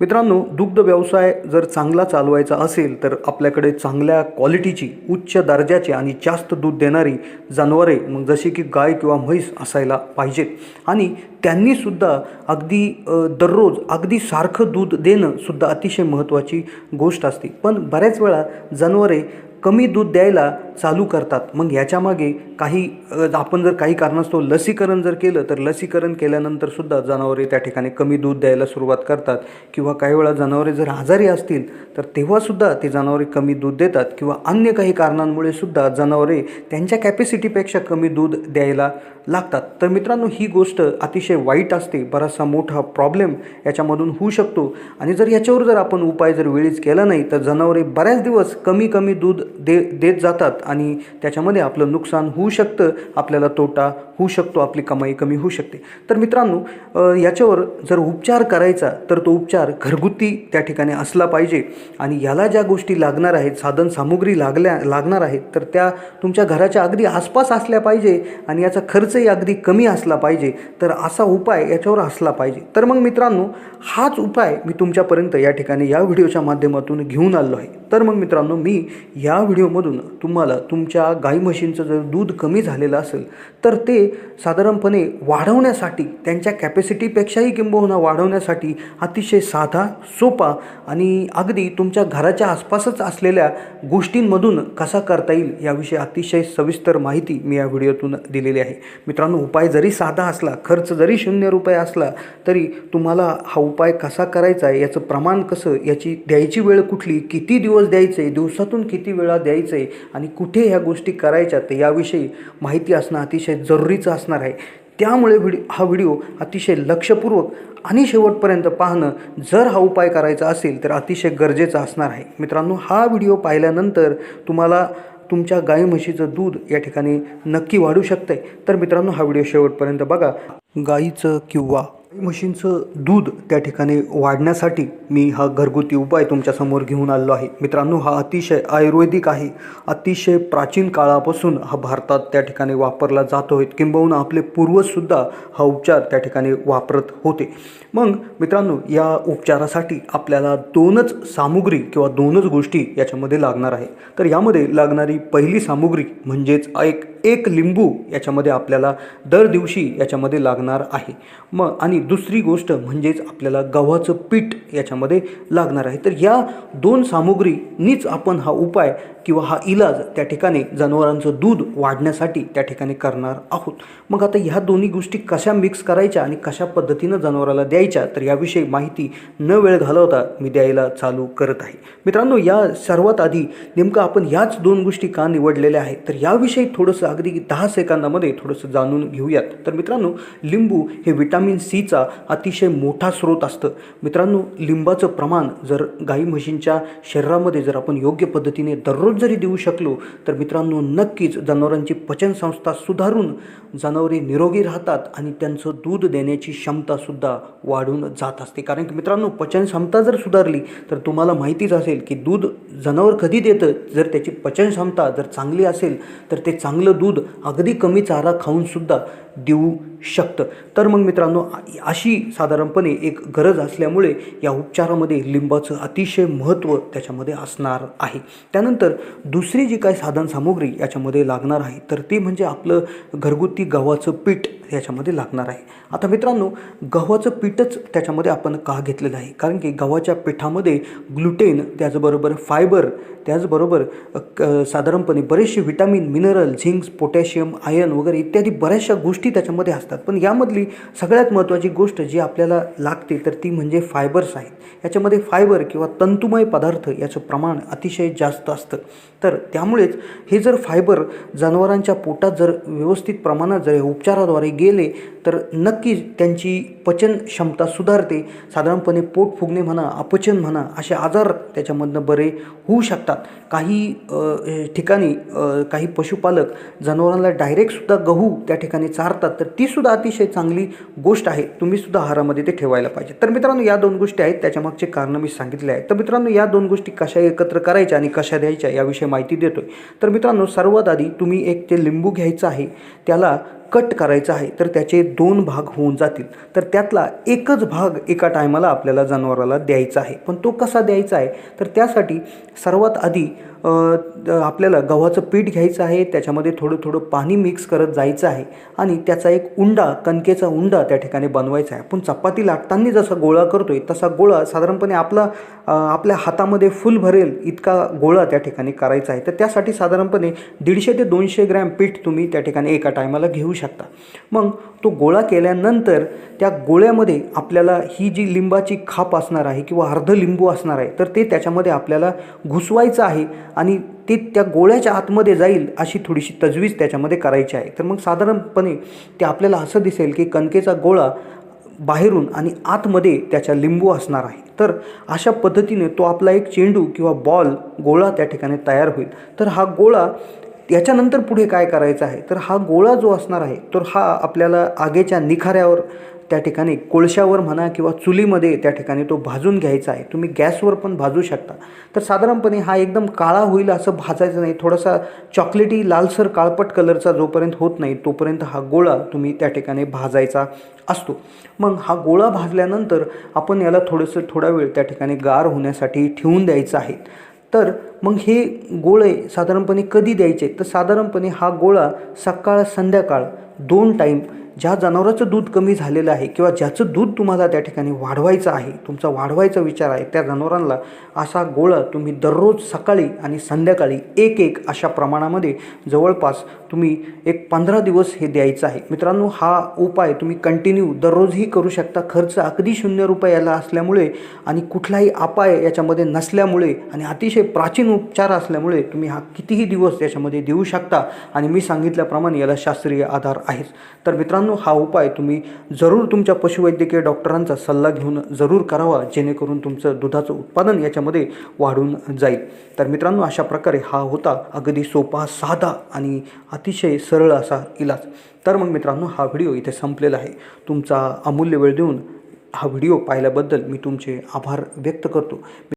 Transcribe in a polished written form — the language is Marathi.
मित्रांनो, दुग्ध व्यवसाय जर चांगला चालवायचा असेल तर आपल्याकडे चांगल्या क्वालिटीची, उच्च दर्जाची आणि जास्त दूध देणारी जनावरे मग जशी की गाय किंवा म्हैस असायला पाहिजेत. आणि त्यांनीसुद्धा दररोज अगदी सारखं दूध देणं सुद्धा अतिशय महत्त्वाची गोष्ट असते. पण बऱ्याच वेळा जनावरे कमी दूध द्यायला चालू करतात. मग याच्यामागे आपण जर काही कारणास्तव लसीकरण जर केलं तर लसीकरण केल्यानंतर सुद्धा जनावरे त्या ठिकाणी कमी दूध द्यायला सुरुवात करतात. किंवा काही वेळा जनावरे जर आजारी असतील तर तेव्हासुद्धा ते जनावरे कमी दूध देतात. किंवा अन्य काही कारणांमुळे सुद्धा जनावरे त्यांच्या कॅपॅसिटीपेक्षा कमी दूध द्यायला लागतात. तर मित्रांनो, ही गोष्ट अतिशय वाईट असते. बराचसा मोठा प्रॉब्लेम याच्यामधून होऊ शकतो. आणि याच्यावर जर आपण उपाय वेळीच केला नाही तर जनावरे बऱ्याच दिवस कमी दूध देत जातात आणि त्याच्यामध्ये आपलं नुकसान होऊ शकतं, आपल्याला तोटा होऊ शकतो, आपली कमाई कमी होऊ शकते. तर मित्रांनो, याच्यावर जर उपचार करायचा तर तो उपचार घरगुती त्या ठिकाणी असला पाहिजे. आणि याला ज्या गोष्टी लागणार आहेत, साधनसामुग्री लागणार आहेत, तर त्या तुमच्या घराच्या अगदी आसपास असल्या पाहिजे आणि याचा खर्चही अगदी कमी असला पाहिजे. तर असा उपाय याच्यावर असला पाहिजे. तर मग मित्रांनो, हाच उपाय मी तुमच्यापर्यंत या ठिकाणी या व्हिडिओच्या माध्यमातून घेऊन आलो आहे. तर मग मित्रांनो, मी या व्हिडिओमधून तुम्हाला तुमच्या गाई म्हशींचं जर दूध कमी झालेलं असेल तर ते साधारणपणे वाढवण्यासाठी, त्यांच्या कॅपॅसिटीपेक्षाही किंबहुना वाढवण्यासाठी अतिशय साधा, सोपा आणि अगदी तुमच्या घराच्या आसपासच असलेल्या गोष्टींमधून कसा करता येईल याविषयी अतिशय सविस्तर माहिती मी या व्हिडिओतून दिलेली आहे. मित्रांनो, उपाय जरी साधा असला, खर्च जरी ₹0 असला, तरी तुम्हाला हा उपाय कसा करायचा आहे, याचं प्रमाण कसं, याची द्यायची वेळ कुठली, किती दिवस द्यायचं आहे, दिवसातून किती वेळा द्यायचं आहे आणि कुठे ह्या गोष्टी करायच्या तर याविषयी माहिती असणं अतिशय जरुरीचं असणार आहे. त्यामुळे हा व्हिडिओ अतिशय लक्षपूर्वक आणि शेवटपर्यंत पाहणं, जर हा उपाय करायचा असेल तर अतिशय गरजेचं असणार आहे. मित्रांनो, हा व्हिडिओ पाहिल्यानंतर तुम्हाला तुमच्या गाई म्हशीचं दूध या ठिकाणी नक्की वाढू शकतं आहे. तर मित्रांनो, हा व्हिडिओ शेवटपर्यंत बघा. गाईचं किंवा म्हशींचं दूध त्या ठिकाणी वाढण्यासाठी मी हा घरगुती उपाय तुमच्यासमोर घेऊन आलो आहे. मित्रांनो, हा अतिशय आयुर्वेदिक आहे. अतिशय प्राचीन काळापासून हा भारतात त्या ठिकाणी वापरला जातो आहे. किंबहुना आपले पूर्वजसुद्धा हा उपचार त्या ठिकाणी वापरत होते. मग मित्रांनो, या उपचारासाठी आपल्याला 2च सामुग्री किंवा 2च गोष्टी याच्यामध्ये लागणार आहे. तर यामध्ये लागणारी पहिली सामुग्री म्हणजेच एक लिंबू याच्यामध्ये आपल्याला दर दिवशी याच्यामध्ये लागणार आहे. आणि दुसरी गोष्ट म्हणजेच आपल्याला गव्हाचं पीठ याच्यामध्ये लागणार आहे. तर या 2 सामुग्रीनीच आपण हा उपाय किंवा हा इलाज त्या ठिकाणी जनावरांचं दूध वाढण्यासाठी त्या ठिकाणी करणार आहोत. मग आता ह्या दोन्ही गोष्टी कशा मिक्स करायच्या आणि कशा पद्धतीनं जनावराला द्यायच्या, तर याविषयी माहिती न वेळ घालवता मी द्यायला चालू करत आहे. मित्रांनो, या सर्वात आधी नेमकं आपण याच 2 गोष्टी का निवडलेल्या आहेत तर याविषयी थोडंसं अगदी 10 सेकंदामध्ये थोडंसं जाणून घेऊयात. तर मित्रांनो, लिंबू हे व्हिटॅमिन सीचा अतिशय मोठा स्रोत असतं. मित्रांनो, लिंबाचं प्रमाण जर गाई म्हशींच्या शरीरामध्ये जर आपण योग्य पद्धतीने दररोज जरी देऊ शकलो तर मित्रांनो, नक्कीच जनावरांची पचनसंस्था सुधारून जनावरे निरोगी राहतात आणि त्यांचं दूध देण्याची क्षमतासुद्धा वाढून जात असते. कारण की मित्रांनो, पचनक्षमता जर सुधारली तर तुम्हाला माहितीच असेल की दूध जनावर कधी देतं, जर त्याची पचनक्षमता जर चांगली असेल तर ते चांगलं दूध अगदी कमी चारा खाऊनसुद्धा देऊ शकतं. तर मग मित्रांनो, अशी साधारणपणे एक गरज असल्यामुळे या उपचारामध्ये लिंबाचं अतिशय महत्त्व त्याच्यामध्ये असणार आहे. त्यानंतर दुसरी जी काही साधनसामुग्री याच्यामध्ये लागणार आहे तर ती म्हणजे आपलं घरगुती गव्हाचं पीठ याच्यामध्ये लागणार आहे. आता मित्रांनो, गव्हाचं पीठच त्याच्यामध्ये आपण का घेतलेलं आहे, कारण की गव्हाच्या पिठामध्ये ग्लुटेन, त्याचबरोबर फायबर, त्याचबरोबर साधारणपणे बरेचसे vitamin, mineral, zinc, potassium, iron वगैरे इत्यादी बऱ्याचशा गोष्टी त्याच्यामध्ये असतात. पण यामधली सगळ्यात महत्त्वाची गोष्ट जी आपल्याला लागते तर ती म्हणजे फायबर्स आहेत. याच्यामध्ये फायबर किंवा तंतुमय पदार्थ याचं प्रमाण अतिशय जास्त असतं. तर त्यामुळेच हे जर फायबर जनावरांच्या पोटात जर व्यवस्थित प्रमाणात जर उपचाराद्वारे गेले तर नक्कीच त्यांची पचन क्षमता सुधारते. साधारणपणे पोट फुगणे म्हणा, अपचन म्हणा, असे आजार त्याच्यामधनं बरे होऊ शकतात. काही ठिकाणी काही पशुपालक जनावरांना डायरेक्टसुद्धा गहू त्या ठिकाणी चारतात, तर तीसुद्धा अतिशय चांगली गोष्ट आहे. तुम्हीसुद्धा आहारामध्ये ते ठेवायला पाहिजे. तर मित्रांनो, या 2 गोष्टी आहेत, त्याच्यामागचे कारणं मी सांगितले आहेत. तर मित्रांनो, या 2 गोष्टी कशा एकत्र करायच्या आणि कशा द्यायच्या याविषयी माहिती देतोय. तर मित्रांनो, सर्वात आधी तुम्ही एक ते लिंबू घ्यायचं आहे, त्याला कट करायचा आहे तर त्याचे 2 भाग होऊन जातील. तर त्यातला एकच भाग एका टायमाला आपल्याला जनावराला द्यायचा आहे. पण तो कसा द्यायचा आहे तर त्यासाठी सर्वात आधी आपल्याला गव्हाचं पीठ घ्यायचं आहे, त्याच्यामध्ये थोडं थोडं पाणी मिक्स करत जायचं आहे आणि त्याचा एक उंडा, कणकेचा उंडा त्या ठिकाणी बनवायचा आहे. आपण चपाती लाटताना जसा गोळा करतोय तसा गोळा साधारणपणे आपल्या हातामध्ये फुल भरेल इतका गोळा त्या ठिकाणी करायचा आहे. तर त्यासाठी साधारणपणे 150 ते 200 ग्रॅम पीठ तुम्ही त्या ठिकाणी एका टायमाला घेऊ शकता. मग तो गोळा केल्यानंतर त्या गोळ्यामध्ये आपल्याला ही जी लिंबाची खाप असणार आहे किंवा अर्ध लिंबू असणार आहे तर ते त्याच्यामध्ये आपल्याला घुसवायचं आहे आणि ते त्या गोळ्याच्या आतमध्ये जाईल अशी थोडीशी तजवीज त्याच्यामध्ये करायची आहे. तर मग साधारणपणे ते आपल्याला असं दिसेल की कणकेचा गोळा बाहेरून आणि आतमध्ये त्याच्या लिंबू असणार आहे. तर अशा पद्धतीने तो आपला एक चेंडू किंवा बॉल गोळा त्या ठिकाणी तयार होईल. तर हा गोळा याच्यानंतर पुढे काय करायचं आहे तर हा गोळा जो असणार आहे तर हा आपल्याला आगीच्या निखाऱ्यावर त्या ठिकाणी कोळशावर म्हणा किंवा चुलीमध्ये त्या ठिकाणी तो भाजून घ्यायचा आहे. तुम्ही गॅसवर पण भाजू शकता. तर साधारणपणे हा एकदम काळा होईल असं भाजायचं नाही, थोडासा चॉकलेटी लालसर काळपट कलरचा जोपर्यंत होत नाही तोपर्यंत हा गोळा तुम्ही त्या ठिकाणी भाजायचा असतो. मग हा गोळा भाजल्यानंतर आपण याला थोडा वेळ त्या ठिकाणी गार होण्यासाठी ठेवून द्यायचं आहे. तर मग हे गोळे साधारणपणे कधी द्यायचे तर साधारणपणे हा गोळा सकाळ संध्याकाळ 2 टाईम ज्या जनावराचं दूध कमी झालेलं आहे किंवा ज्याचं दूध तुम्हाला त्या ठिकाणी वाढवायचं आहे, तुमचा वाढवायचा विचार आहे, त्या जनावरांना असा गोळा तुम्ही दररोज सकाळी आणि संध्याकाळी एक अशा प्रमाणामध्ये जवळपास तुम्ही एक 15 दिवस हे द्यायचं आहे. मित्रांनो, हा उपाय तुम्ही कंटिन्यू दररोजही करू शकता. खर्च अगदी ₹0 याला असल्यामुळे आणि कुठलाही अपाय याच्यामध्ये नसल्यामुळे आणि अतिशय प्राचीन उपचार असल्यामुळे तुम्ही हा कितीही दिवस याच्यामध्ये देऊ शकता आणि मी सांगितल्याप्रमाणे याला शास्त्रीय आधार आहेच. तर मित्रांनो, हा उपाय तुम्ही जरूर तुमच्या पशुवैद्यकीय डॉक्टरांचा सल्ला घेऊन जरूर करावा, जेणेकरून तुमचं दुधाचं उत्पादन याच्यामध्ये वाढून जाईल. तर मित्रांनो, अशा प्रकारे हा होता अगदी सोपा, साधा आणि अतिशय सरळ असा इलाज. तर मग मित्रांनो, हा व्हिडिओ इथे संपलेला आहे. तुमचा अमूल्य वेळ देऊन हा व्हिडिओ पाहिल्याबद्दल मी तुमचे आभार व्यक्त करतो.